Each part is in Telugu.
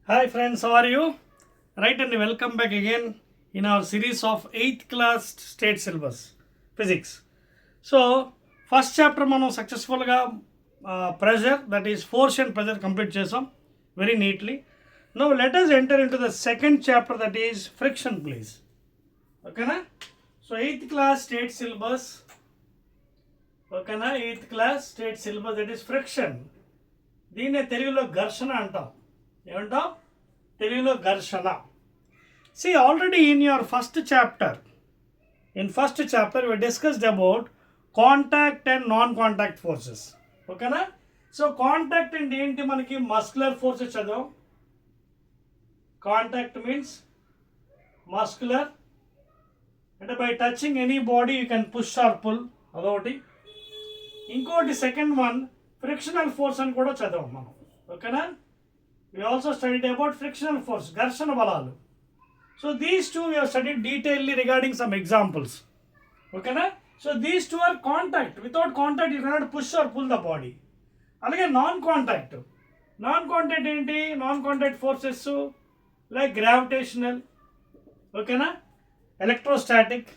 Hi friends, how are you? Right, and welcome back again in our series of 8th class state syllabus physics. So first chapter మనం సక్సెస్ఫుల్గా pressure that is force and pressure complete చేసాం very neatly. Now let us enter in to the second chapter that is friction please. ఓకేనా? So 8th class state syllabus, ఓకేనా, 8th class state syllabus that is friction. దీన్నే తెలుగులో ఘర్షణ అంటాం. ఏమంటాం? తెలుగులో ఘర్షణ. See, already in your first chapter we discussed about contact and non-contact forces. ఓకేనా? సో కాంటాక్ట్ అంటే ఏంటి? మనకి మస్కులర్ ఫోర్సెస్ చదవం. కాంటాక్ట్ మీన్స్ మస్కులర్ అంటే by touching any body you can push or pull, అదొకటి. ఇంకోటి సెకండ్ వన్ ఫ్రిక్షనల్ ఫోర్స్ అని కూడా చదవం మనం. ఓకేనా? We also studied about frictional force, ఘర్షణ బలాలు. So these two we have studied detailedly regarding some examples. Okay na? So these two are contact. Without contact you cannot push or pull the body. అలాగే non-contact. Non-contact ఏంటి? Non-contact forces like gravitational, ఓకేనా, ఎలక్ట్రోస్టాటిక్,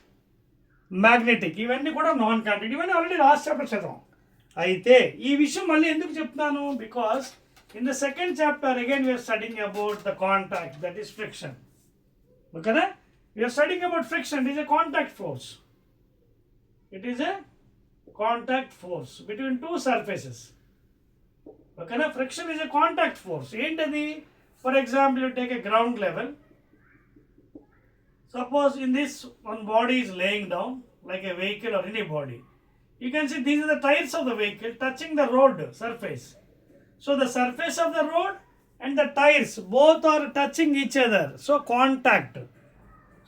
మ్యాగ్నెటిక్, ఇవన్నీ కూడా నాన్ కాంటాక్ట్. ఇవన్నీ ఆల్రెడీ లాస్ట్ చాప్టర్ చదవం. అయితే ఈ విషయం మళ్ళీ ఎందుకు చెప్తున్నాను? Because in the second chapter again we are studying about the contact, that is friction. Okay na? We are studying about friction. It is a contact force. It is a contact force between two surfaces. Okay na? Friction is a contact force. Entadi, for example, you take a ground level. Suppose in this one body is laying down like a vehicle or any body. You can see these are the tires of the vehicle touching the road surface. So the surface of the road and the tires both are touching each other. So contact.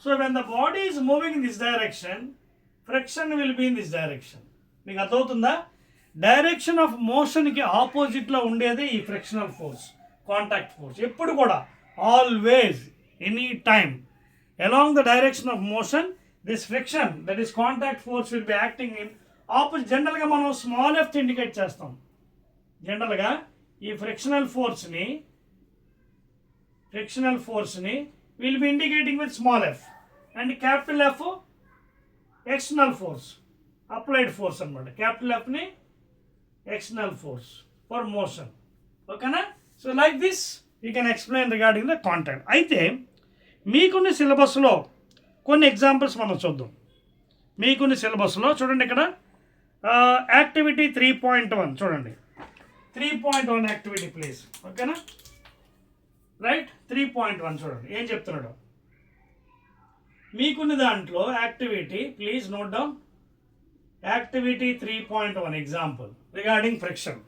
So when the body is moving in this direction, friction will be in this direction. మీకు అర్థమవుతుందా? డైరెక్షన్ ఆఫ్ మోషన్కి ఆపోజిట్లో ఉండేది ఈ ఫ్రిక్షనల్ ఫోర్స్, కాంటాక్ట్ ఫోర్స్. ఎప్పుడు కూడా always any time along the direction of motion this friction, that is contact force, will be acting in opposite. జనరల్గా మనం స్మాల్ ఎఫ్ ఇండికేట్ చేస్తాం. జనరల్గా ఈ ఫ్రిక్షనల్ ఫోర్స్ని will be indicating with small F and capital F external force, applied force అనమాట. క్యాపిటల్ ఎఫ్ని ఎక్స్టర్నల్ ఫోర్స్ ఫర్ మోషన్. ఓకేనా? So like this you can explain regarding the contact. అయితే మీకున్న సిలబస్లో కొన్ని ఎగ్జాంపుల్స్ మనం చూద్దాం. మీకున్న సిలబస్లో చూడండి, ఇక్కడ యాక్టివిటీ 3.1 చూడండి. 3.1 యాక్టివిటీ ప్లీజ్. ఓకేనా? రైట్, 3.1 చూడండి ఏం చెప్తున్నాడు. మీకున్న దాంట్లో activity please note down. Activity 3.1 example regarding friction.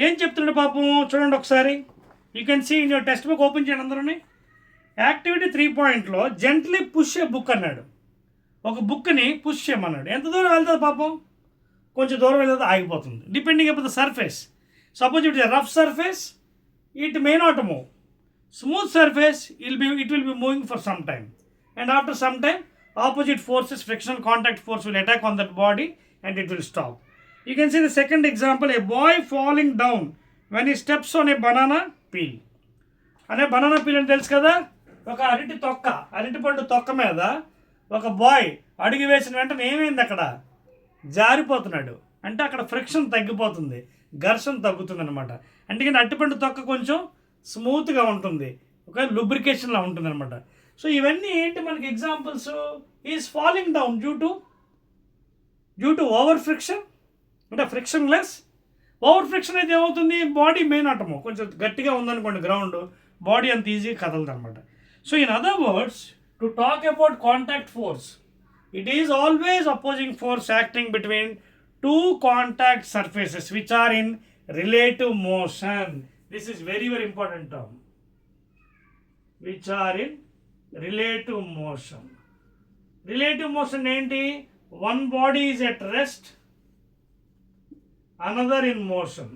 ఏం చెప్తున్నాడు పాపం చూడండి ఒకసారి. You can see in your text book, open చేయండి అందరూని. Activity 3.0 gently push a book అన్నాడు. ఒక బుక్ని పుష్ చేయమన్నాడు. ఎంత దూరం వెళ్తుంది పాపం? కొంచెం దూరం వెళ్తుంది, ఆగిపోతుంది. Depending upon the surface. Suppose it is a rough surface, it may not move. Smooth surface, it will be moving for some time. And after some time, opposite forces, frictional contact force will attack on that body and it will stop. You can see the second example, a boy falling down when he steps on a banana peel. అనే బనానా పీల్ అని తెలుసు కదా, ఒక అరటిపండు తొక్క మీద ఒక బాయ్ అడుగు వేసిన వెంటనే ఏమైంది? అక్కడ జారిపోతున్నాడు. అంటే అక్కడ ఫ్రిక్షన్ తగ్గిపోతుంది, ఘర్షణ తగ్గుతుంది అనమాట. అంటే అరటిపండు తొక్క కొంచెం స్మూత్గా ఉంటుంది, ఒక లూబ్రికేషన్లా ఉంటుంది అనమాట. సో ఇవన్నీ ఏంటి మనకి examples? Is falling down due to over friction, అంటే ఫ్రిక్షన్ లెస్. ఓవర్ ఫ్రిక్షన్ అయితే ఏమవుతుంది? బాడీ మెయిన్ ఆటము కొంచెం గట్టిగా ఉందనుకోండి, గ్రౌండ్, బాడీ అంత ఈజీగా కదలదు అనమాట. So in other words, to talk about contact force, it is always opposing force acting between two contact surfaces which are in relative motion. This is very very important term, which are in relative motion. Relative motion enti? One body is at rest, another in motion.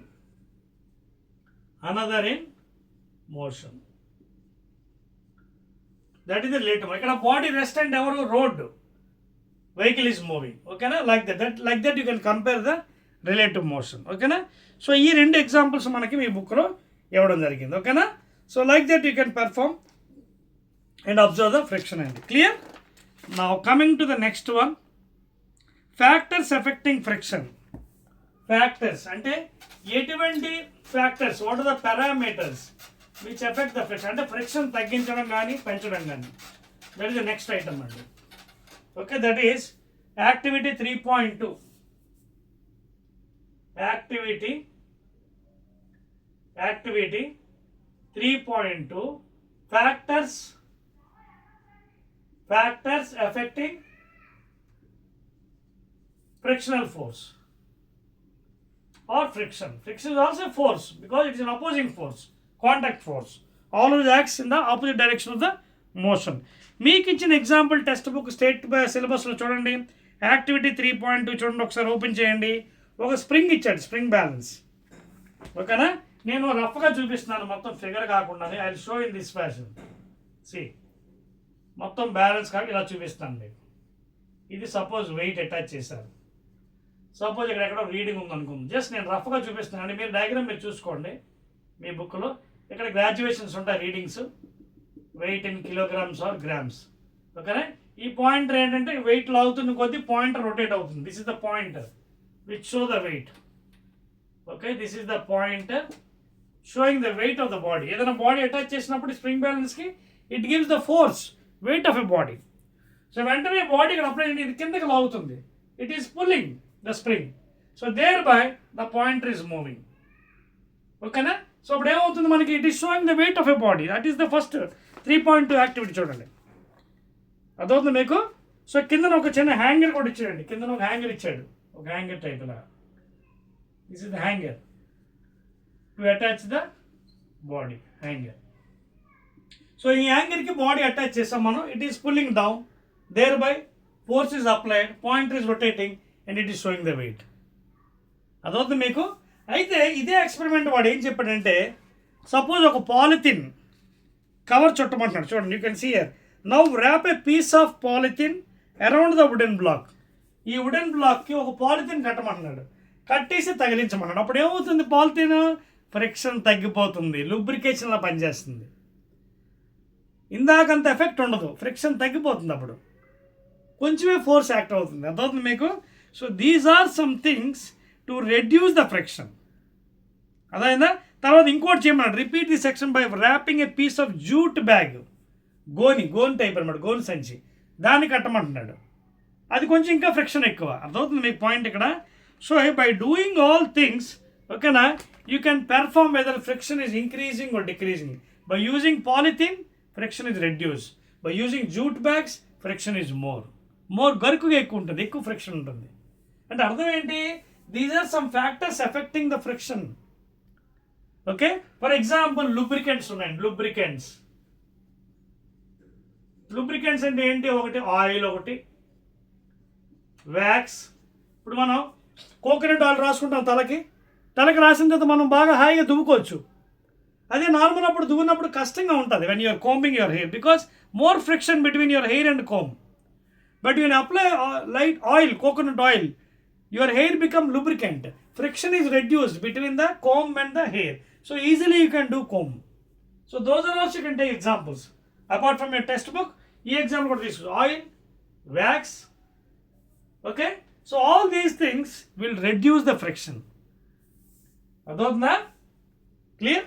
That is the relative. ikkada body rest and evaru road, vehicle is moving. Okay na? Like that you can compare the relative motion. Okay na? So ఈ రెండు ఎగ్జాంపుల్స్ మనకి మీ బుక్లో ఇవ్వడం జరిగింది. ఓకేనా? So like that you can perform and observe the friction and clear. Now coming to the next one, factors affecting friction. Factors ante ఎటువంటి factors, what are the parameters which effect the friction, అంటే ఫ్రిక్షన్ తగ్గించడం కానీ పెంచడం కానీ. That is the next item అండి. Okay, that is activity 3.2. Activity 3.2 factors affecting frictional force or friction. Friction is also a force because it is an opposing force, contact force, always acts in the opposite direction of the motion. మీకు ఇచ్చిన ఎగ్జాంపుల్ టెక్స్ట్ బుక్ స్టేట్ సిలబస్లో చూడండి, యాక్టివిటీ 3.2 చూడండి, ఒకసారి ఓపెన్ చేయండి. ఒక స్ప్రింగ్ ఇచ్చాడు, స్ప్రింగ్ బ్యాలెన్స్. ఓకేనా, నేను రఫ్గా చూపిస్తున్నాను, మొత్తం ఫిగర్ కాకుండానే. I will show in this fashion. See, మొత్తం బ్యాలెన్స్ కాక ఇలా చూపిస్తాను మీకు. ఇది సపోజ్ వెయిట్ అటాచ్ చేశారు. సపోజ్ ఇక్కడ ఎక్కడో రీడింగ్ ఉందనుకుంది, జస్ట్ నేను రఫ్గా చూపిస్తున్నాను. మీరు డయాగ్రామ్ మీరు చూసుకోండి మీ బుక్లో. ఇక్కడ గ్రాడ్యుయేషన్స్ ఉంటాయి, readings, weight in kilograms or grams. ఓకేనా, ఈ పాయింటర్ ఏంటంటే వెయిట్ లాగుతున్న కొద్దీ పాయింటర్ రొటేట్ అవుతుంది. This is the pointer which show the weight. Okay, this is the pointer showing the weight of the body. ఏదైనా బాడీ అటాచ్ చేసినప్పుడు స్ప్రింగ్ బ్యాలెన్స్కి it gives the force, weight of a body. So వెంటనే బాడీ ఇక్కడ అప్లై ఇది కిందకి లాగుతుంది. It is pulling the spring. So thereby the pointer is moving. ఓకేనా, సో అప్పుడు ఏమవుతుంది మనకి, it is showing the weight of a body. That is the first 3.2 activity. చూడండి, అదవుతుంది మీకు. సో కిందన ఒక చిన్న హ్యాంగర్ కూడా ఇచ్చాడండి, కిందన ఒక హ్యాంగర్ ఇచ్చాడు, ఒక హ్యాంగర్ టైప్ ఇలా. This is the hanger to attach the body, hanger. So ఈ హ్యాంగర్కి బాడీ అటాచ్ చేస్తాం మనం. It is pulling down, thereby force is applied, pointer is rotating and it is showing the weight. అదవుతుంది మీకు. అయితే ఇదే ఎక్స్పెరిమెంట్ వాడు ఏం చెప్పాడంటే, సపోజ్ ఒక పాలిథిన్ కవర్ చుట్టమంటున్నాడు. చూడండి, you can see here. Now wrap a piece of polythene around the wooden block. ఈ వుడెన్ బ్లాక్కి ఒక పాలిథిన్ కట్టమంటున్నాడు, కట్టేసి తగిలించమన్నాడు. అప్పుడు ఏమవుతుంది, పాలిథిన్ ఫ్రిక్షన్ తగ్గిపోతుంది, లూబ్రికేషన్లా పనిచేస్తుంది. ఇందాకంత ఎఫెక్ట్ ఉండదు, ఫ్రిక్షన్ తగ్గిపోతుంది, అప్పుడు కొంచెమే ఫోర్స్ యాక్ట్ అవుతుంది. అర్థమవుతుంది మీకు. So these are some things to reduce the friction. అదైందా. తర్వాత ఇంకోటి చేయమన్నాడు, repeat the section by wrapping a piece of jute bag. గోని టైప్ అనమాట, గోని సంచి, దాన్ని కట్టమంటున్నాడు. అది కొంచెం ఇంకా ఫ్రిక్షన్ ఎక్కువ. అర్థమవుతుంది మీకు పాయింట్ ఇక్కడ. So by doing all things, ఓకేనా, you can perform whether friction is increasing or decreasing. By using polythene friction is reduce, by using jute bags friction is more గరుకుగా ఎక్కువ ఉంటుంది, ఎక్కువ ఫ్రిక్షన్ ఉంటుంది. అంటే అర్థం ఏంటి, these are some factors affecting the friction. Okay, for example lubricants ఉన్నాయండి. లూబ్రికెంట్స్ అంటే ఏంటి, ఒకటి ఆయిల్, ఒకటి వ్యాక్స్. ఇప్పుడు మనం కోకోనట్ ఆయిల్ రాసుకుంటాం తలకి రాసిన తర్వాత మనం బాగా హాయిగా దువ్వుకోవచ్చు. అదే నార్మల్ అప్పుడు దువ్వునప్పుడు కష్టంగా ఉంటుంది when you're combing your hair, because more friction between your hair and comb. But when you apply light oil, coconut oil, your hair become lubricant. Friction is reduced between the comb and the hair. So easily you can do comb. So those are also you can take examples. Apart from your textbook, e example got this oil, wax. Okay? So all these things will reduce the friction. Adhodna? Clear?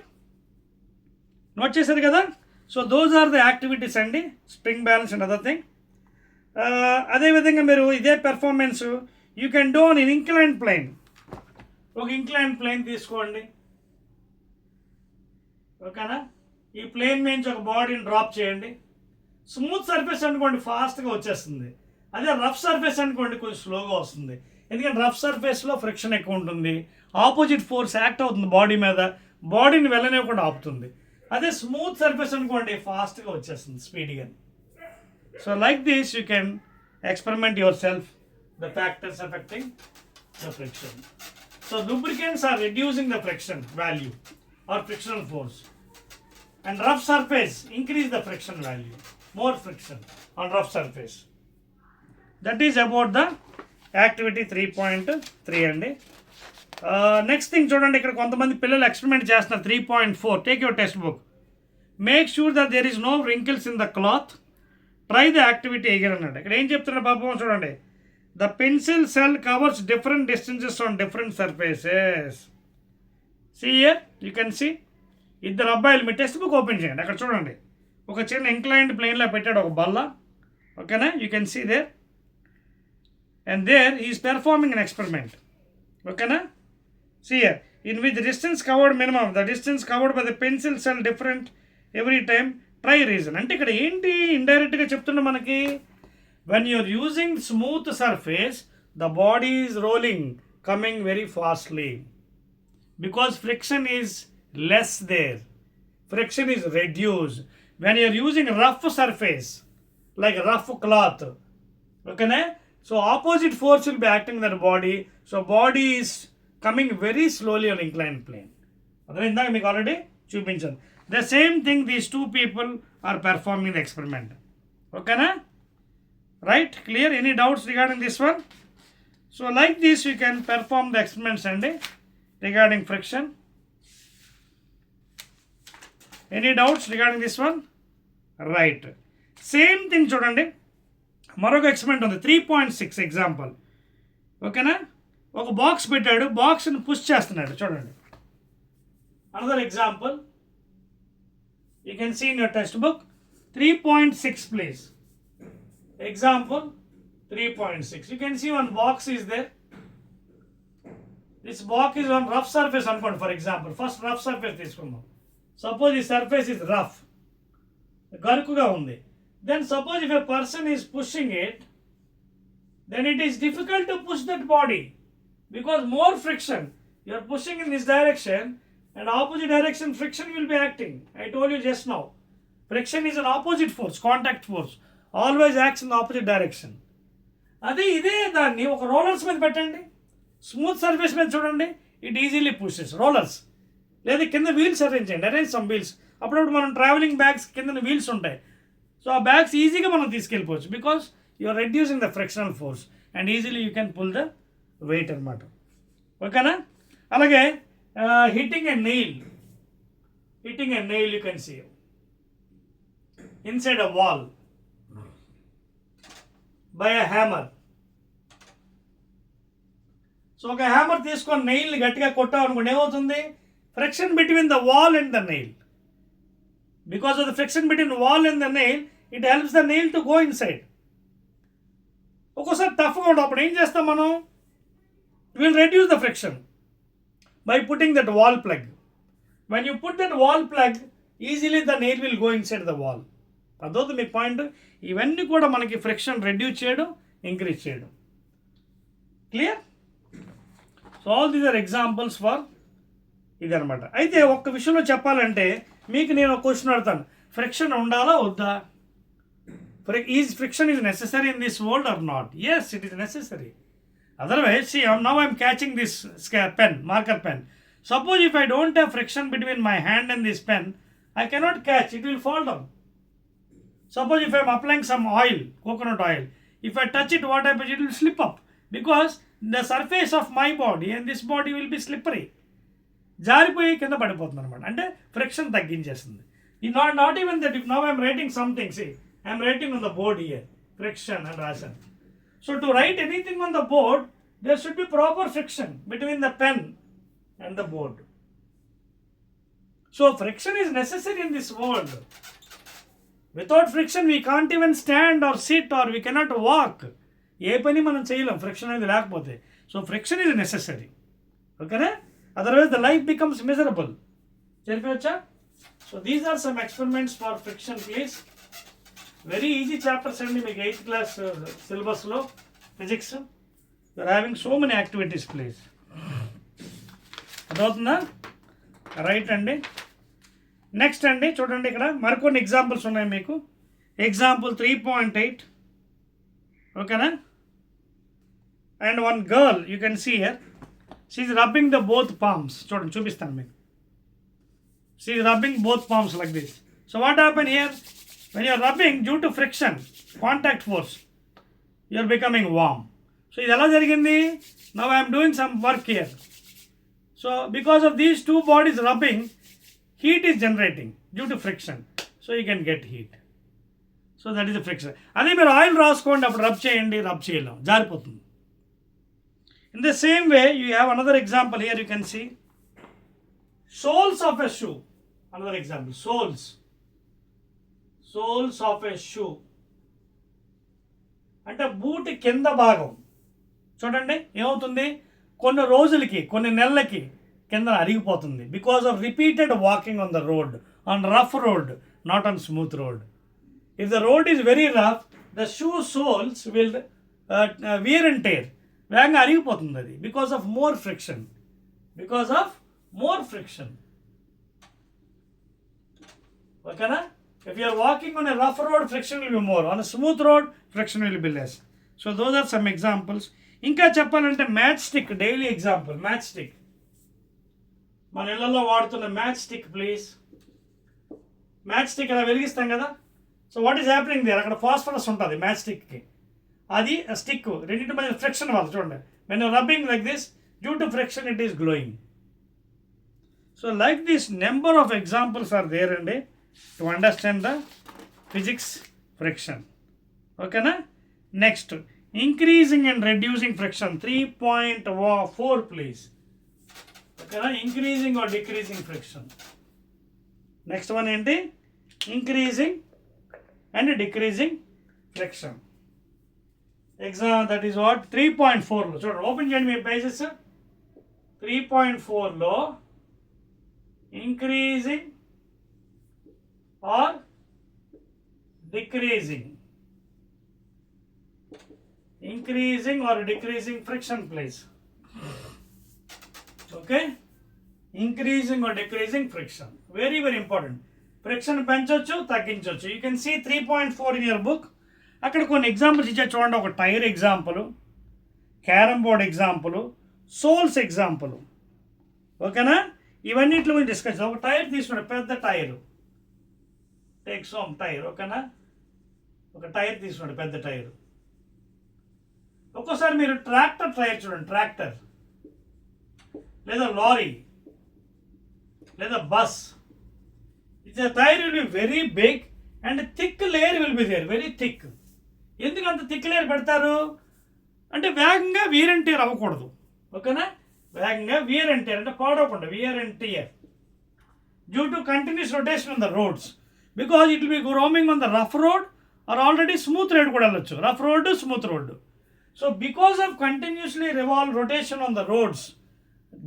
Note chesaru kada? So those are the activities and spring balance and other thing. అదేవిధంగా మీరు ఇదే performance you can do on in incline plane. ఒక ఇంక్లైన్ ప్లేన్ తీసుకోండి, ఓకేనా. ఈ ప్లేన్ నుంచి ఒక బాడీని డ్రాప్ చేయండి. స్మూత్ సర్ఫేస్ అనుకోండి ఫాస్ట్గా వచ్చేస్తుంది, అదే రఫ్ సర్ఫేస్ అనుకోండి కొంచెం స్లోగా వస్తుంది. ఎందుకంటే రఫ్ సర్ఫేస్లో ఫ్రిక్షన్ ఎక్కువ ఉంటుంది, ఆపోజిట్ ఫోర్స్ యాక్ట్ అవుతుంది బాడీ మీద, బాడీని వెళ్ళనివ్వకుండా ఆపుతుంది. అదే స్మూత్ సర్ఫేస్ అనుకోండి ఫాస్ట్గా వచ్చేస్తుంది, స్పీడ్గా. So like this you can experiment yourself the factors affecting the friction. So lubricants are reducing the friction value or frictional force, and rough surface increase the friction value, more friction on rough surface. That is about the activity 3.3 అండి. నెక్స్ట్ థింగ్ చూడండి, ఇక్కడ కొంతమంది పిల్లలు ఎక్స్పెరిమెంట్ చేస్తున్నారు 3.4. Take your text book. Make sure that there is no wrinkles in the cloth, try the activity again అన్నాడు. ఇక్కడ ఏం చెప్తున్నా పాపం చూడండి, the pencil cell covers different distances on different surfaces. See here you can see, ఇద్దరు అబ్బాయిలు, మీ టెక్స్ట్ బుక్ ఓపెన్ చేయండి, అక్కడ చూడండి ఒక చిన్న ఇంక్లైన్డ్ ప్లేన్లో పెట్టాడు ఒక బల్ల, ఓకేనా, you can see there, and there is performing an experiment, ఓకేనా. See here, in which the distance covered minimum, the distance covered by the pencil cell different every time, try reason. అంటే ఇక్కడ ఏంటి ఇండైరెక్ట్గా చెప్తున్నా మనకి, when you are using smooth surface the body is rolling, coming very fastly because friction is less there, friction is reduced. When you are using rough surface like rough cloth, okay, so opposite force will be acting on the body, so body is coming very slowly on inclined plane. అదే ఇందాక మీకు ఆల్రెడీ చూపించాను. The same thing these two people are performing the experiment, ఓకేనా, right, clear, any doubts regarding this one? So like this you can perform the experiments అండి regarding friction. Any doubts regarding this one? Right, same thing చూడండి, మరొక ఎక్స్పెరిమెంట్ ఉంది 3.6 ఎగ్జాంపుల్, ఓకేనా. ఒక బాక్స్ పెట్టాడు, బాక్స్ని పుష్ చేస్తున్నాడు చూడండి. Another example you can see in your text book 3.6 please. Example 3.6, you can see one box is there. This box is one rough surface అనుకోండి, for example first rough surface తీసుకుందాం. సపోజ్ ఈ సర్ఫేస్ ఈజ్ రఫ్, గరుకుగా ఉంది. Then suppose if a person is pushing it, then it is difficult to push that body because more friction. You are pushing in this direction and opposite direction friction will be acting. I told you just now, friction is an opposite force, contact force, always acts in the opposite direction. అదే ఇదే దాన్ని ఒక రోలర్స్ మీద పెట్టండి, స్మూత్ సర్ఫేస్ మీద చూడండి, ఇట్ ఈజీలీ పుషెస్. రోలర్స్ లేదా కింద వీల్స్ అరేంజ్ చేయండి, అరేంజ్ సమ్ వీల్స్. అప్పుడప్పుడు మనం ట్రావెలింగ్ బ్యాగ్స్ కింద వీల్స్ ఉంటాయి, సో ఆ బ్యాగ్స్ ఈజీగా మనం తీసుకెళ్ళిపోవచ్చు because you are reducing the frictional force and easily you can pull the weight అనమాట, ఓకేనా. అలాగే hitting a nail you can see inside a wall by a hammer. So ఒక హ్యామర్ తీసుకొని నెయిల్ని గట్టిగా కొట్టాం అనుకోండి, ఏమవుతుంది, friction between the wall and the nail. Because of the friction between wall and the nail it helps the nail to go inside. ఒక్కోసారి టఫ్గా ఉండవు, అప్పుడు ఏం చేస్తాం మనం, will reduce the friction by putting that wall plug. When you put that wall plug easily the nail will go inside the wall. అదవుతుంది మీ పాయింట్. ఇవన్నీ కూడా మనకి ఫ్రిక్షన్ రెడ్యూస్ చేయడం, ఇంక్రీజ్ చేయడం. Clear? So all these are examples for ఇదనమాట. అయితే ఒక్క విషయంలో చెప్పాలంటే మీకు నేను ఒక క్వశ్చన్ అడుగుతాను, ఫ్రిక్షన్ ఉండాలా వద్దా? Is friction is necessary in this world or not? Yes, it is necessary. Otherwise, see, now I am catching this pen, marker pen. Suppose if I don't have friction between my hand and this pen, I cannot catch, it will fall down. Suppose if I am applying some oil, coconut oil, if I touch it, what happens? It will slip up because the surface of my body and this body will be slippery. జారిపోయి కింద పడిపోతుంది అనమాట, అంటే friction తగ్గించేస్తుంది. Not even that, if now I am writing something, see, I am writing on the board here, friction and rasan. So to write anything on the board, there should be proper friction between the pen and the board. So friction is necessary in this world. Without friction, we can't even stand or sit or we cannot walk. ఏ పని మనం చేయలేం ఫ్రిక్షన్ అనేది లేకపోతే. సో ఫ్రిక్షన్ ఈజ్ నెసెసరీ, ఓకేనా, otherwise the life becomes miserable. చెప్పవచ్చా? So these are some experiments for friction please. Very easy chapters అండి మీకు 8th క్లాస్ సిలబస్లో physics. You are having so many activities please. అదవుతుందా? రైట్ అండి. నెక్స్ట్ అండి చూడండి, ఇక్కడ మరికొన్ని ఎగ్జాంపుల్స్ ఉన్నాయి మీకు. ఎగ్జాంపుల్ 3.8, ఓకేనా. And one girl you can see here, she is rubbing the both palms. చూడండి, చూపిస్తాను మీకు. She is rubbing both palms like this. So what happen here? When you are rubbing, due to friction, contact force, you are becoming warm. So ఇది ఎలా జరిగింది? Now I am doing some work here. So because of these two bodies rubbing, heat is generating due to friction. So you can get heat. So that is the friction. అదే మీరు ఆయిల్ రాసుకోండి, అప్పుడు రబ్ చేయండి, రబ్ చేయలేం, జారిపోతుంది. In the same way you have another example here. You can see soles of a shoe. Another example, soles of a shoe అంటే బూట్ కింద భాగం చూడండి ఏమవుతుంది, కొన్ని రోజులకి కొన్ని నెలలకి కింద అరిగిపోతుంది. Because of repeated walking on the road, on rough road, not on smooth road. If the road is very rough, the shoe soles will wear and tear, వేగంగా అరిగిపోతుంది అది. బికాస్ ఆఫ్ మోర్ ఫ్రిక్షన్, ఓకేనా? If you are walking on a rough road, friction will be more. On a smooth road, friction will be less. So those are some examples. ఇంకా చెప్పాలంటే match stick, daily example. Match stick మన ఇళ్లలో వాడుతున్న match stick please. Match stick అలా వెలిగిస్తాం కదా. So what is happening there, అక్కడ ఫాస్ఫరస్ ఉంటుంది మ్యాచ్ స్టిక్కి. అది స్టిక్ రెండింటి మధ్య ఫ్రిక్షన్ వల్ల చూడండి, when rubbing like this, due to friction it is glowing. So like this number of examples are there అండి to understand the physics friction. Okay na? Next, increasing and reducing friction, 3.4 please. Okay na? Increasing or decreasing friction. Next one enti increasing and decreasing friction. Exam that is what 3.4 lo చూడండి, ఓపెన్ చేయండి మీ పేజెస్. 3.4 లో increasing or decreasing friction please. Okay, increasing or decreasing friction, very very important. friction పెంచొచ్చు, తగ్గించొచ్చు. you can see 3.4 in your book. అక్కడ కొన్ని ఎగ్జాంపుల్స్ ఇచ్చా చూడండి. ఒక tyre example, carrom board example, soles example. ఓకేనా? ఇవన్నిట్లో గురించి డిస్కస్. ఒక టైర్ తీసుకున్నాడు, పెద్ద టైరు, టేక్ సోమ్ టైర్. ఓకేనా? ఒక టైర్ తీసుకోండి, పెద్ద టైర్. ఒక్కోసారి మీరు ట్రాక్టర్ టైర్ చూడండి, ట్రాక్టర్ లేదా లారీ లేదా bus. Its tyre will be very big and thick layer will be there, very thick. ఎందుకు అంత థిక్ లేయర్ పెడతారు అంటే వేగంగా వీర్ అండ్ టేర్ అవ్వకూడదు. ఓకేనా? వేగంగా వీర్ అండ్ టేర్ అంటే పాడవకుండా, wear and tear due to continuous rotation on the roads. Because it will be roaming on the rough road or already smooth road కూడా వెళ్ళొచ్చు, rough road, smooth road. So because of continuously rotation on the roads,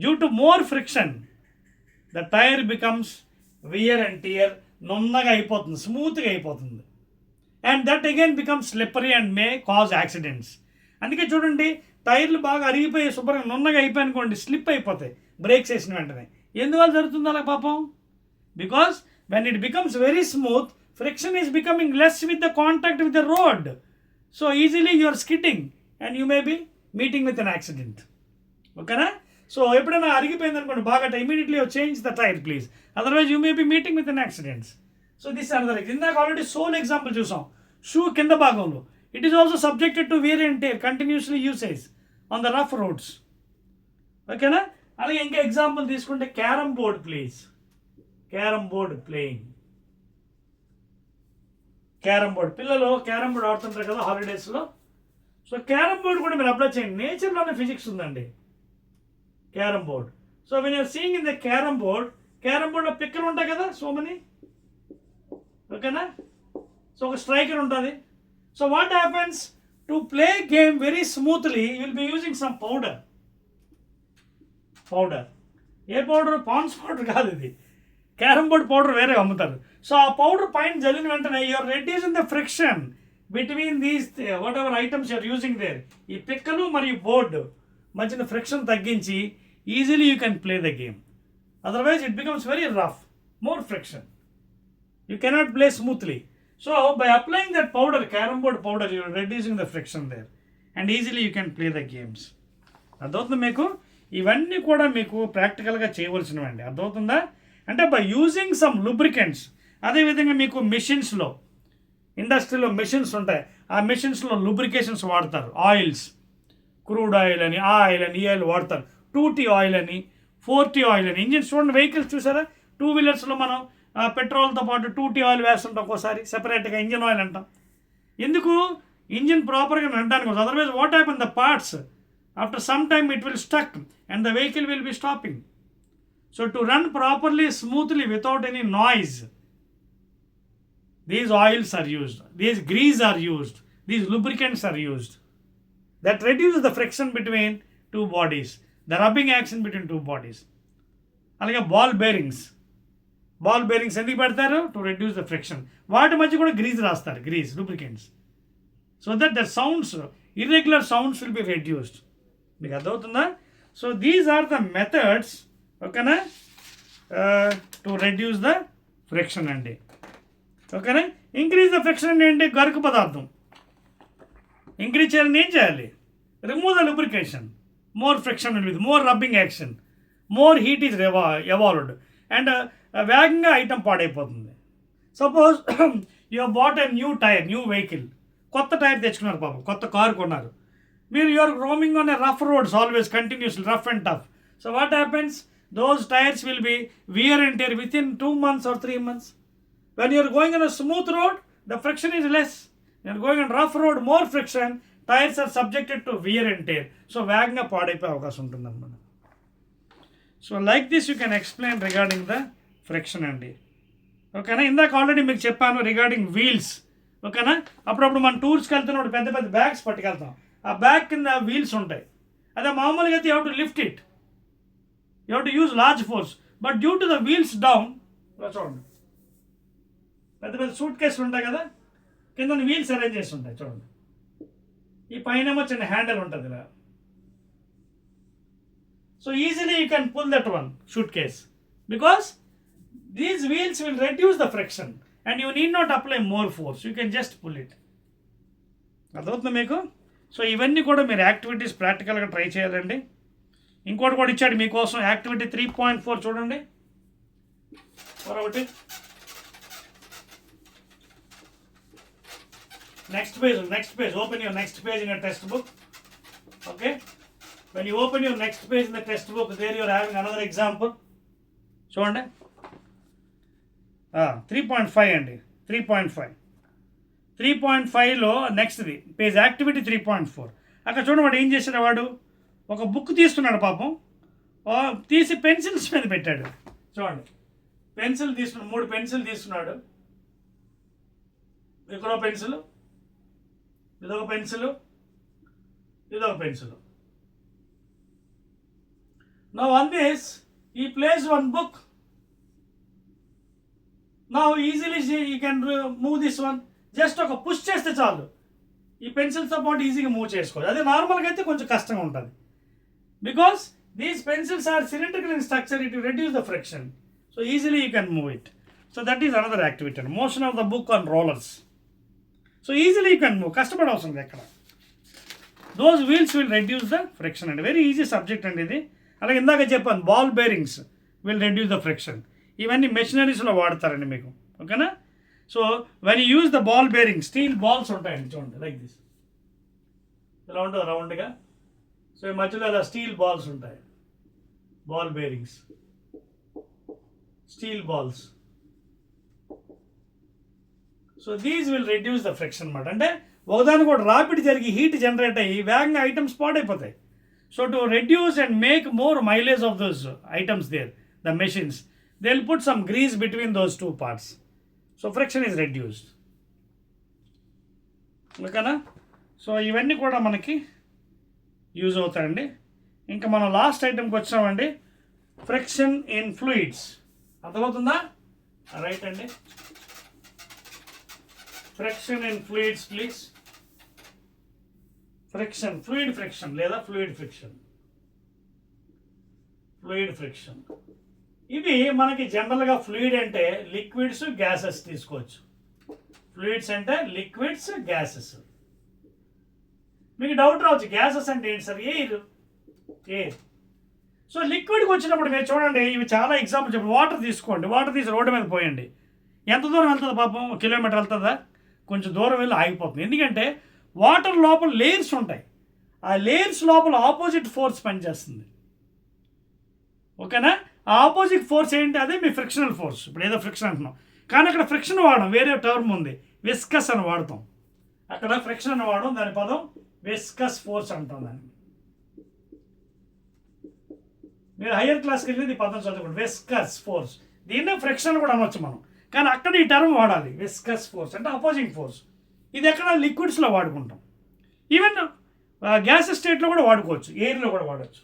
due to more friction, the tyre becomes wear and tear, నున్నగా అయిపోతుంది, స్మూత్గా అయిపోతుంది. And that again becomes slippery and may cause accidents. అందుకే చూడండి, టైర్లు బాగా అరిగిపోయి శుభ్రంగా నున్నగా అయిపోయి అనుకోండి, స్లిప్ అయిపోతాయి బ్రేక్స్ వేసిన వెంటనే. ఎందువల్ల జరుగుతుంది అలా పాపం? Because when it becomes very smooth, friction is becoming less with the contact with the road. So easily you are skidding and you may be meeting with an accident. Okay na? So ఎప్పుడైనా అరిగిపోయింది అనుకోండి బాగా, immediately you change the tire please. Otherwise you may be meeting with an accident. So this is another example. ఇందాక ఆల్రెడీ సోల్ ఎగ్జాంపుల్ చూసాం, షూ కింద భాగంలో. It is also subjected to wear and tear, continuously usage on the rough roads. Okay na? అలాగే ఇంకా ఎగ్జాంపుల్ తీసుకుంటే carrom board please. Carrom board playing, carrom board, పిల్లలు క్యారమ్ బోర్డ్ ఆడుతుంటారు కదా హాలిడేస్లో. సో క్యారమ్ బోర్డ్ కూడా మీరు అప్లై చేయండి, నేచర్లోనే ఫిజిక్స్ ఉందండి carrom board. So when you're seeing in the carrom బోర్డ్లో పిక్కలు ఉంటాయి కదా, సో మెనీ. ఓకేనా? సో ఒక స్ట్రైకర్ ఉంటుంది. So what happens to play game very smoothly, you will be using some powder. A powder? Pond's powder కాదు ఇది, క్యారమ్ బోర్డ్ పౌడర్ వేరే అమ్ముతారు. సో ఆ పౌడర్ పైన జల్లిన వెంటనే you're reducing the friction between these whatever items you're using there. ఈ పిక్కలు మరియు బోర్డు మధ్యన ఫ్రిక్షన్ తగ్గించి easily you can play the game. Otherwise it becomes very rough, more friction, you cannot play smoothly. So by applying that powder, carrom board powder, you're reducing the friction there and easily you can play the games. అర్థమవుతుంది మీకు? ఇవన్నీ కూడా మీకు ప్రాక్టికల్గా చేయవలసినవండి. అర్థమవుతుందా? అంటే బై యూజింగ్ సమ్ లూబ్రికెంట్స్. అదేవిధంగా మీకు మెషిన్స్లో, ఇండస్ట్రీలో మెషిన్స్ ఉంటాయి, ఆ మెషిన్స్లో లూబ్రికేషన్స్ వాడతారు. ఆయిల్స్, క్రూడ్ ఆయిల్ అని, ఆ ఆయిల్ అని, ఈ ఆయిల్ వాడతారు. 2T ఆయిల్ అని, 4T ఆయిల్ అని. ఇంజిన్స్ చూడండి, వెహికల్స్ చూసారా, 2 వీలర్స్లో మనం పెట్రోల్తో పాటు 2T ఆయిల్ వేస్తుంటాం ఒక్కోసారి సెపరేట్గా ఇంజిన్ ఆయిల్ అంటాం. ఎందుకు? ఇంజిన్ ప్రాపర్గా నడడానికి. Otherwise what happen the parts after some time it will stuck and the vehicle will be stopping. So to run properly smoothly without any noise, these oils are used, these grease are used, these lubricants are used. That reduces the friction between two bodies, the rubbing action between two bodies. అలాగే బాల్ బేరింగ్స్ ఎందుకు పెడతారు? To reduce the friction. వాటి మధ్య కూడా గ్రీజ్ రాస్తారు, grease lubricants, so that the sounds, irregular sounds will be reduced. మీకు అర్థమవుతుందా? So these are the methods, ఓకేనా, టు రెడ్యూస్ ద ఫ్రిక్షన్ అండి. ఓకేనా? ఇంక్రీజ్ ద ఫ్రిక్షన్ అంటే ఏంటి? గరుకు పదార్థం ఇంక్రీజ్ చేయాలని ఏం చేయాలి? Remove the lubrication, more friction with more rubbing action, more heat is evolved and వేగంగా ఐటమ్ పాడైపోతుంది. Suppose you bought a new tyre, new vehicle, కొత్త టైర్ తెచ్చుకున్నారు పాపం, కొత్త కారు కొన్నారు మీరు. You're roaming on a rough roads always continuously, rough and tough. So what happens? Those tyres will be wear and tear with in 2 months or 3 months. When you are going on a smooth road, the friction is less. You are going on rough road, more friction, tires are subjected to wear and tear. So, వేగంగా పాడైపోయే అవకాశం ఉంటుంది అన్నమాట. So like this you can explain regarding the friction అండి. ఓకేనా? ఇందాక ఆల్రెడీ మీకు చెప్పాను రిగార్డింగ్ వీల్స్. ఓకేనా? అప్పుడప్పుడు మనం టూర్స్కి వెళ్తున్నప్పుడు పెద్ద పెద్ద బ్యాగ్స్ పట్టుకెళ్తాం, ఆ బ్యాగ్ కింద వీల్స్ ఉంటాయి. అదే మామూలుగా అయితే you have to lift it, you have to use large force, but due to the wheels down, చూడండి పెద్ద పెద్ద సూట్ కేసులు ఉంటాయి కదా, కింద వీల్స్ అరేంజ్ చేసి ఉంటాయి చూడండి. ఈ పైన చిన్న హ్యాండిల్ ఉంటుంది ఇలా. So easily you can pull that one suitcase because these wheels will reduce the friction and you need not apply more force, you can just pull it. అర్థమవుతుంది మీకు? సో ఇవన్నీ కూడా మీరు యాక్టివిటీస్ ప్రాక్టికల్గా ట్రై చేయాలండి. ఇంకోటి కూడా ఇచ్చాడు మీకోసం, యాక్టివిటీ 3.4 చూడండి. మరొకటి next page, open your next page in your textbook. Okay, when you open your next page in the textbook, there you are having another example. చూడండి 3.5 అండి. 3.5లో నెక్స్ట్ది పేజ్ యాక్టివిటీ 3.4. అక్కడ చూడండి వాడు ఏం చేశాడు, వాడు ఒక బుక్ తీసుకున్నాడు పాపం, తీసి పెన్సిల్స్ మీద పెట్టాడు. చూడండి పెన్సిల్ తీసుకున్నాడు, 3 పెన్సిల్ తీసుకున్నాడు. ఇక్కడో పెన్సిల్, ఇదొక పెన్సిల్, ఇదొక pencil. Now on this he placed one book. Now easily you can move this one, just ఒక పుష్ చేస్తే చాలు ఈ పెన్సిల్తో పాటు ఈజీగా మూవ్ చేసుకోవచ్చు. అదే నార్మల్గా అయితే కొంచెం కష్టంగా ఉంటుంది because these pencils are cylindrical in structure, it will reduce the friction. So easily you can move it. So that is another activity and motion of the book on rollers. So easily you can move, కష్టపడే అవసరం లేదు ఎక్కడ. Those wheels will reduce the friction అండి. వెరీ ఈజీ సబ్జెక్ట్ అండి ఇది. అలాగే ఇందాక చెప్పాను ball bearings will reduce the friction. ఇవన్నీ మెషినరీస్లో వాడతారండి మీకు. ఓకేనా? So when you use the ball bearing, steel balls ఉంటాయండి చూడండి, లైక్ దిస్, ఇలా ఉంటుంది రౌండ్గా. సో ఈ మధ్యలో ఇలా స్టీల్ బాల్స్ ఉంటాయి, ball bearings, steel balls. So these will reduce the friction అన్నమాట. అంటే ఒకదానికి కూడా రాపిడ్ జరిగి హీట్ జనరేట్ అయ్యి వేగంగా ఐటమ్స్ పాడైపోతాయి. So to reduce and make more mileage of those items there, the machines, they will put some grease between those 2 parts. So friction is reduced. ఓకేనా? సో ఇవన్నీ కూడా మనకి యూజ్ అవుతాయండి. ఇంకా మనం లాస్ట్ ఐటమ్కి వచ్చామండి, ఫ్రిక్షన్ ఇన్ ఫ్లూయిడ్స్. అర్థమవుతుందా? రైట్ అండి. Friction in fluids please. Friction, fluid friction లేదా ఫ్లూయిడ్ ఫ్రిక్షన్. ఫ్లూయిడ్ ఫ్రిక్షన్ ఇవి మనకి జనరల్గా ఫ్లూయిడ్ అంటే లిక్విడ్స్, గ్యాసెస్ తీసుకోవచ్చు. ఫ్లూయిడ్స్ అంటే లిక్విడ్స్, గ్యాసెస్. మీకు డౌట్ రావచ్చు, గ్యాసెస్ అంటే ఏంటి సార్? ఎయిర్. సో లిక్విడ్కి వచ్చినప్పుడు మీరు చూడండి, ఇవి చాలా ఎగ్జాంపుల్ చెప్పండి. వాటర్ తీసుకోండి, వాటర్ తీసి రోడ్డు మీద పోయండి. ఎంత దూరం వెళ్తుంది పాపం? 1 kilometer వెళ్తుందా? కొంచెం దూరం వెళ్ళి ఆగిపోతుంది. ఎందుకంటే వాటర్ లోపల లేయర్స్ ఉంటాయి, ఆ లేయర్స్ లోపల ఆపోజిట్ ఫోర్స్ పనిచేస్తుంది. ఓకేనా? ఆ ఆపోజిట్ ఫోర్స్ ఏంటి, అదే మీ ఫ్రిక్షనల్ ఫోర్స్. ఇప్పుడు ఏదో ఫ్రిక్షన్ అంటున్నాం, కానీ అక్కడ ఫ్రిక్షన్ వాడడం, వేరే టర్మ్ ఉంది, విస్కస్ అని వాడతాం. అక్కడ ఫ్రిక్షన్ అని వాడడం, దాని పదం విస్కస్ ఫోర్స్ అంటాం దాన్ని. మీరు హయ్యర్ క్లాస్కి వెళ్ళి ఈ పదం చదువుకోండి, విస్కస్ ఫోర్స్. దీన్నే ఫ్రిక్షన్ కూడా అనొచ్చు మనం, కానీ అక్కడ ఈ టర్మ్ వాడాలి, విస్కస్ ఫోర్స్ అంటే అపోజింగ్ ఫోర్స్. ఇది ఎక్కడ లిక్విడ్స్లో వాడుకుంటాం, ఈవెన్ గ్యాస్ స్టేట్లో కూడా వాడుకోవచ్చు, ఎయిర్లో కూడా వాడచ్చు.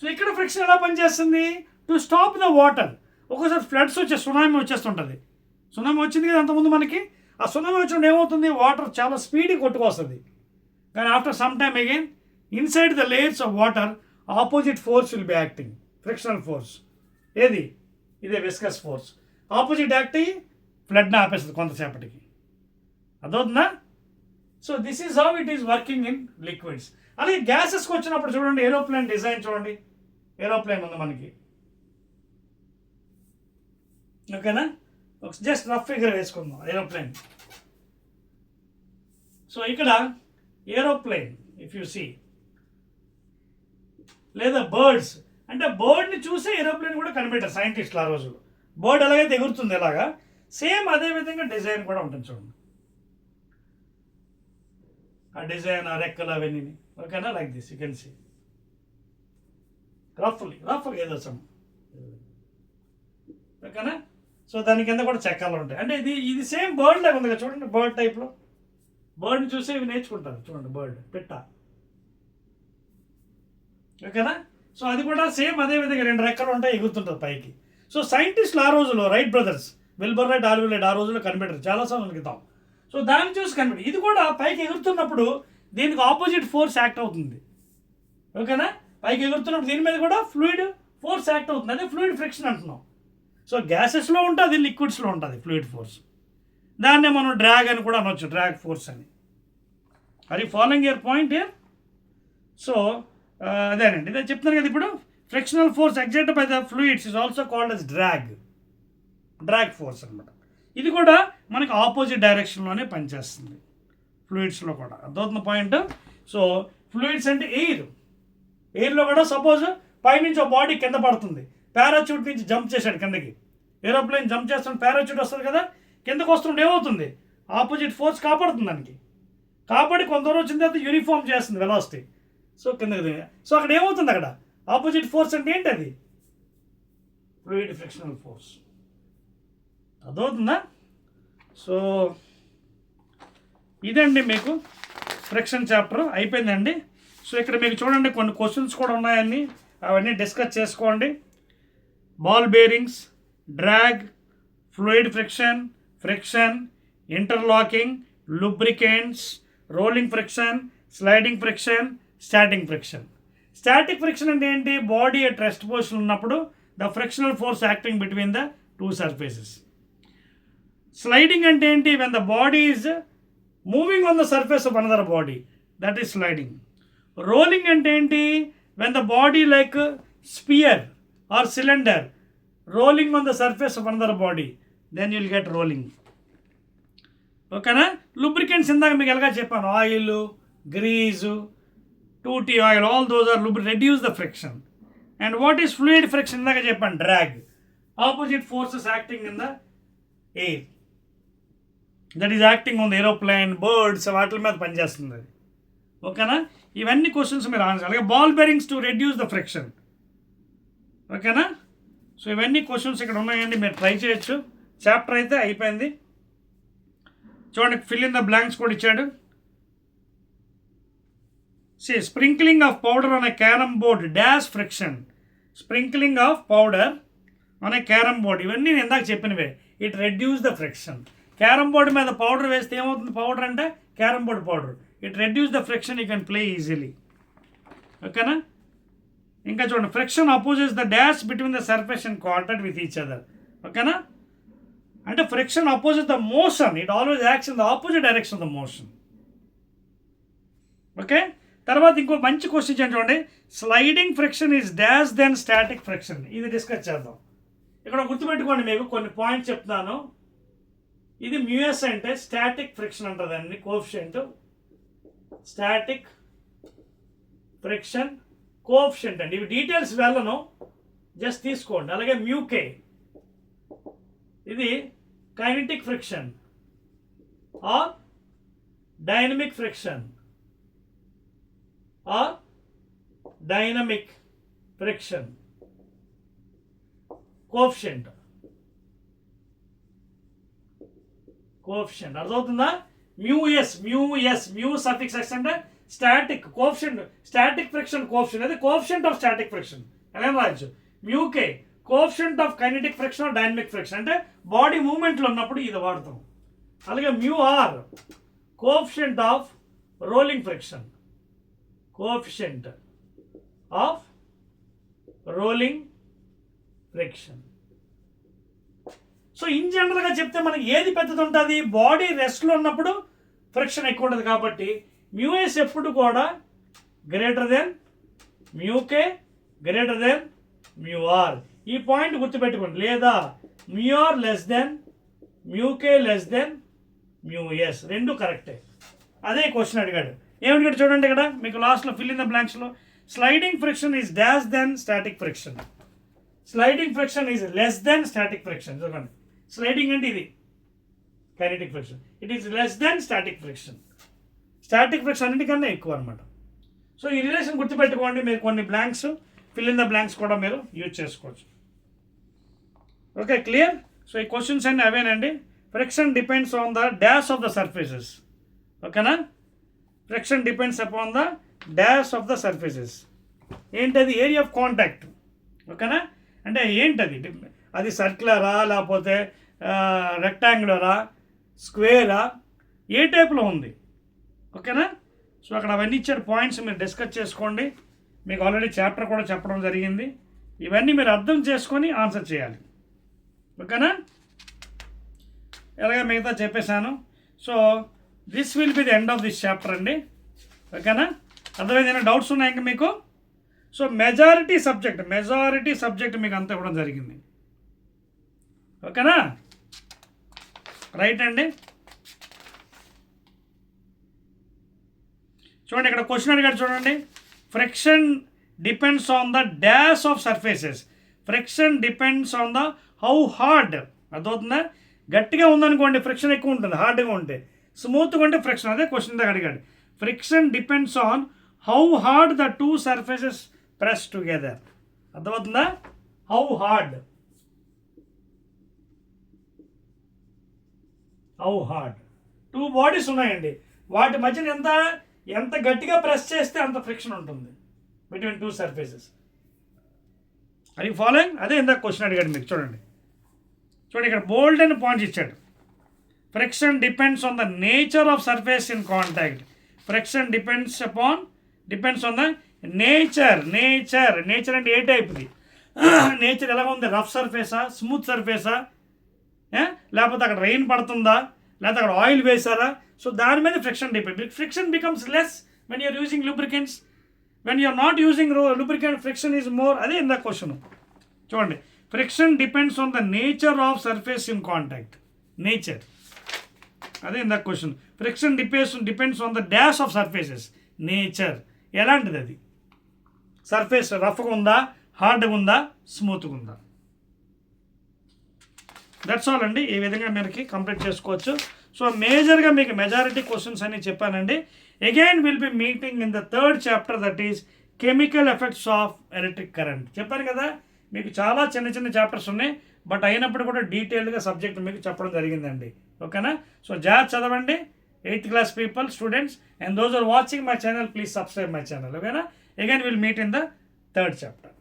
సో ఇక్కడ ఫ్రిక్షన్ ఎలా పనిచేస్తుంది, టు స్టాప్ ద వాటర్. ఒక్కోసారి ఫ్లడ్స్ వచ్చే సునామీ వచ్చేస్తుంటుంది. సునామీ వచ్చింది కదా అంతకుముందు మనకి, ఆ సునామీ వచ్చినప్పుడు ఏమవుతుంది, వాటర్ చాలా స్పీడ్గా కొట్టుకొస్తుంది. కానీ after some time again inside the layers of water opposite force will be acting, frictional force. ఏది, ఇదే విస్కస్ ఫోర్స్. ఆపోజిట్ యాక్ట్ అయ్యి ఫ్లడ్ని ఆపేస్తుంది కొంతసేపటికి. అదవుతుందా? So this is how it is working in liquids. అలాగే గ్యాసెస్కి వచ్చినప్పుడు చూడండి, ఏరోప్లేన్ డిజైన్ చూడండి, ఏరోప్లేన్ ఉంది మనకి, ఓకేనా? జస్ట్ రఫ్ ఫిగర్ వేసుకుందాం ఏరోప్లేన్. సో ఇక్కడ ఏరోప్లేన్ ఇఫ్ యూ సీ, లేదా బర్డ్స్ అంటే బర్డ్ని చూసే ఏరోప్లేన్ కూడా కనిపెట్టారు సైంటిస్టులు ఆ రోజుల్లో. బర్డ్ ఎలాగైతే ఎగురుతుంది ఎలాగా, సేమ్ అదే విధంగా డిజైన్ కూడా ఉంటుంది చూడండి, ఆ డిజైన్, ఆ రెక్కలు అవన్నీ, ఓకేనా? Like this you can see రఫ్గా ఏదో సమ్, ఓకేనా? సో దాని కింద కూడా చెక్కలు ఉంటాయి. అంటే ఇది సేమ్ బర్డ్ లాగా ఉంది కదా చూడండి, బర్డ్ టైప్లో. బర్డ్ని చూసి ఇవి నేర్చుకుంటారు చూడండి, బర్డ్ పిట్ట, ఓకేనా? సో అది కూడా సేమ్ అదే విధంగా 2 రెక్కలు ఉంటాయి, ఎగురుతుంటుంది పైకి. సో సైంటిస్టులు ఆ రోజుల్లో, Wright brothers, Wilbur Wright, Alvin Wright, ఆ రోజుల్లో కనిపెట్టారు చాలా సంవత్సరాల క్రితం. సో దాన్ని చూసి కనిపెట్టి, ఇది కూడా పైకి ఎగురుతున్నప్పుడు దీనికి ఆపోజిట్ ఫోర్స్ యాక్ట్ అవుతుంది, ఓకేనా? పైకి ఎగురుతున్నప్పుడు దీని మీద కూడా ఫ్లూయిడ్ ఫోర్స్ యాక్ట్ అవుతుంది, అదే ఫ్లూయిడ్ ఫ్రిక్షన్ అంటున్నాం. సో గ్యాసెస్లో ఉంటుంది, లిక్విడ్స్లో ఉంటుంది ఫ్లూయిడ్ ఫోర్స్. దాన్నే మనం డ్రాగ్ అని కూడా అనొచ్చు, డ్రాగ్ ఫోర్స్ అని. Are you following your point here? So అదేనండి, ఇదే చెప్తున్నాను కదా ఇప్పుడు. Frictional force exerted by the fluids is also called as drag force అనమాట. ఇది కూడా మనకి ఆపోజిట్ డైరెక్షన్లోనే పనిచేస్తుంది ఫ్లూయిడ్స్లో కూడా. అర్థమవుతున్న పాయింట్? సో ఫ్లూయిడ్స్ అంటే ఎయిర్లో కూడా సపోజ్ పైనుంచి ఒక బాడీ కింద పడుతుంది, పారాచూట్ నుంచి జంప్ చేశాడు కిందకి, ఏరోప్లేన్ జంప్ చేస్తున్న పారాచూట్ వస్తుంది కదా, కిందకు వస్తుంటే ఏమవుతుంది, ఆపోజిట్ ఫోర్స్ కాపాడుతుంది దానికి. కాబట్టి కొంత దూరం వచ్చిన తర్వాత యూనిఫామ్ చేస్తుంది వెలాసిటీ, సో కిందకి. సో అక్కడ ఏమవుతుంది, అక్కడ ఆపోజిట్ ఫోర్స్ అంటే ఏంటి, అది ఫ్లూయిడ్ ఫ్రిక్షనల్ ఫోర్స్. అదవుతుందా? సో ఇదండి మీకు ఫ్రిక్షన్ చాప్టర్ అయిపోయిందండి. సో ఇక్కడ మీకు చూడండి కొన్ని క్వశ్చన్స్ కూడా ఉన్నాయని, అవన్నీ డిస్కస్ చేసుకోండి. Ball bearings, drag, fluid friction, interlocking, lubricants, rolling friction, sliding friction, static friction. Static friction అంటే ఏంటి, బాడీ అట్ రెస్ట్ పొజిషన్ ఉన్నప్పుడు the frictional force acting between the 2 surfaces. Sliding అంటే ఏంటి, when the body is moving on the surface of another body, that is sliding. Rolling అంటే ఏంటి, when the body like sphere or cylinder rolling on the surface of another body, then you'll get rolling, ఓకేనా? లూబ్రికెంట్స్ ఇందాక మీకు ఎలాగా చెప్పాను, oil, grease, 2T oil, all those are reduce the friction. And what is fluid friction? ఇందాక చెప్పాను, drag, opposite forces acting in the air, that is acting on the aeroplane, birds, వాటి మీద పనిచేస్తుంది అది, ఓకేనా? ఇవన్నీ క్వశ్చన్స్ మీరు ఆన్సర్. అలాగే ball bearings to reduce the friction, ఓకేనా? సో ఇవన్నీ క్వశ్చన్స్ ఇక్కడ ఉన్నాయండి, మీరు ట్రై చేయొచ్చు. చాప్టర్ అయితే అయిపోయింది. చూడండి, ఫిల్ ఇన్ ద బ్లాంక్స్ కూడా ఇచ్చాడు. See, sprinkling of powder on a carom board dash friction. Sprinkling of powder on a carom board. ఇవన్నీ నేను ఇందాక చెప్పినవే. It reduce the friction. Carrom board మీద పౌడర్ వేస్తే ఏమవుతుంది, పౌడర్ అంటే carrom board powder. It reduce the friction, you can play easily, ఓకేనా? ఇంకా చూడండి, friction opposes the dash between the surface and contact with each other, ఓకేనా? అంటే friction opposite the motion, it always acts in the opposite direction of the motion, okay? తర్వాత ఇంకో మంచి క్వశ్చన్ చూడండి, sliding friction is dash than static friction. ఇది డిస్కస్ చేద్దాం. ఇక్కడ గుర్తుపెట్టుకోండి, మీకు కొన్ని పాయింట్స్ చెప్తాను. ఇది మ్యూఎస్ అంటే స్టాటిక్ ఫ్రిక్షన్ అంటారు దాన్ని, కోఎఫిషియంట్, స్టాటిక్ ఫ్రిక్షన్ కోఎఫిషియంట్ అండి. ఇవి డీటెయిల్స్ వెళ్ళను, జస్ట్ తీసుకోండి. అలాగే మ్యూకే ఇది kinetic friction or dynamic friction or dynamic friction coefficient అర్థమవుతుందా? మ్యూ సఫిక్స్ ఎక్స్ అంటే static coefficient, static friction coefficient, అది కోఎఫిషియంట్ ఆఫ్ స్టాటిక్ ఫ్రిక్షన్ ఎలా రాయొచ్చు. Mu k coefficient of kinetic friction or dynamic friction అంటే బాడీ మూమెంట్లో ఉన్నప్పుడు ఇది వాడతాం. అలాగే mu or coefficient of rolling friction, coefficient of rolling friction. So in జనరల్గా చెప్తే మనకి ఏది పెద్దది ఉంటుంది, బాడీ రెస్ట్లో ఉన్నప్పుడు ఫ్రిక్షన్ ఎక్కువ ఉంటుంది కాబట్టి మ్యూఎస్ ఎప్పుడు కూడా greater than mu k greater than mu r. ఈ పాయింట్ గుర్తుపెట్టుకోండి. లేదా mu r less than mu k less than mu s, రెండు కరెక్టే. అదే క్వశ్చన్ అడిగాడు. ఏమడిగాడు చూడండి ఇక్కడ మీకు లాస్ట్లో ఫిల్ ఇన్ ద బ్లాంక్స్లో. Sliding friction is dash than static friction, sliding friction is less than static friction. చూడండి స్లైడింగ్ అంటే ఇది kinetic friction, it is less than static friction. Static friction అన్నిటికన్నా ఎక్కువ అనమాట. సో ఈ రిలేషన్ గుర్తుపెట్టుకోండి. మీరు కొన్ని blanks fill in the blanks కూడా మీరు యూజ్ చేసుకోవచ్చు. Okay clear. సో ఈ క్వశ్చన్స్ అన్నీ అవేనండి. Friction depends on the dash of the surfaces. ఓకేనా, friction depends upon the dash of the surfaces. ఏంటది? Area of contact. ఓకేనా, అంటే ఏంటది? అది సర్క్యులరా లేకపోతే రెక్టాంగులరా స్క్వేరా ఏ టైప్లో ఉంది? ఓకేనా. సో అక్కడ అవన్నీ ఇచ్చారు పాయింట్స్, మీరు డిస్కస్ చేసుకోండి. మీకు ఆల్రెడీ చాప్టర్ కూడా చెప్పడం జరిగింది. ఇవన్నీ మీరు అర్థం చేసుకొని ఆన్సర్ చేయాలి. ఓకేనా, ఎలాగ మిగతా చెప్పేశాను. So this will be the end of this chapter అండి. ఓకేనా, అర్థమైంది? డౌట్స్ ఉన్నాయి ఇంకా మీకు? సో మెజారిటీ సబ్జెక్ట్ మీకు అంతా ఇవ్వడం జరిగింది. ఓకేనా, రైట్ అండి. చూడండి ఇక్కడ క్వశ్చన్ అడిగాడు చూడండి. Friction depends on the dash of surfaces. Friction depends on the how hard. అర్థమవుతుందా? గట్టిగా ఉందనుకోండి ఫ్రిక్షన్ ఎక్కువ ఉంటుంది, హార్డ్గా ఉంటే. స్మూత్గా ఉంటే ఫ్రిక్షన్. అదే క్వశ్చన్ దగ్గర అడిగాడు. Friction depends on how hard the two surfaces press together. అర్థమవుతుందా? హౌ హార్డ్ టూ బాడీస్ ఉన్నాయండి, వాటి మధ్యన ఎంత గట్టిగా ప్రెస్ చేస్తే అంత ఫ్రిక్షన్ ఉంటుంది బిట్వీన్ టూ సర్ఫేసెస్. అది ఫాలోయింగ్. అదే ఇందాక క్వశ్చన్ అడిగాడు మీకు. చూడండి ఇక్కడ బోల్డ్ అని పాయింట్స్ ఇచ్చాడు. Friction depends on the nature of surface in contact. Friction depends on the nature అంటే ఏ టైప్ది? నేచర్ ఎలా ఉంది? రఫ్ సర్ఫేసా, స్మూత్ సర్ఫేసా, లేకపోతే అక్కడ రెయిన్ పడుతుందా, లేకపోతే అక్కడ ఆయిల్ వేసారా? సో దాని మీద friction depend. Friction becomes less when you're using lubricants. When you're not using lubricant friction is more. అదే ఇందా క్వశ్చన్. చూడండి, friction depends on the nature of surface in contact. Nature, అదే ఇందా question. Friction depends on the dash of surfaces. Nature ఎలాంటిది? అది సర్ఫేస్ రఫ్గా ఉందా, హార్డ్గా ఉందా, స్మూత్గా ఉందా? దట్స్ ఆల్ అండి. ఈ విధంగా మీరు కంప్లీట్ చేసుకోవచ్చు. సో మేజర్గా మీకు మెజారిటీ క్వశ్చన్స్ అని చెప్పానండి. Again will be meeting in the third chapter, that is chemical effects of electric current. చెప్పాను కదా మీకు చాలా చిన్న చాప్టర్స్ ఉన్నాయి, బట్ అయినప్పుడు కూడా డీటెయిల్డ్గా సబ్జెక్ట్ మీకు చెప్పడం జరిగిందండి. ఓకేనా, సో జాగ్రత్త చదవండి 8th class people, students, and those who are watching my channel, please subscribe my channel. Okay na? Again we'll meet in the third chapter.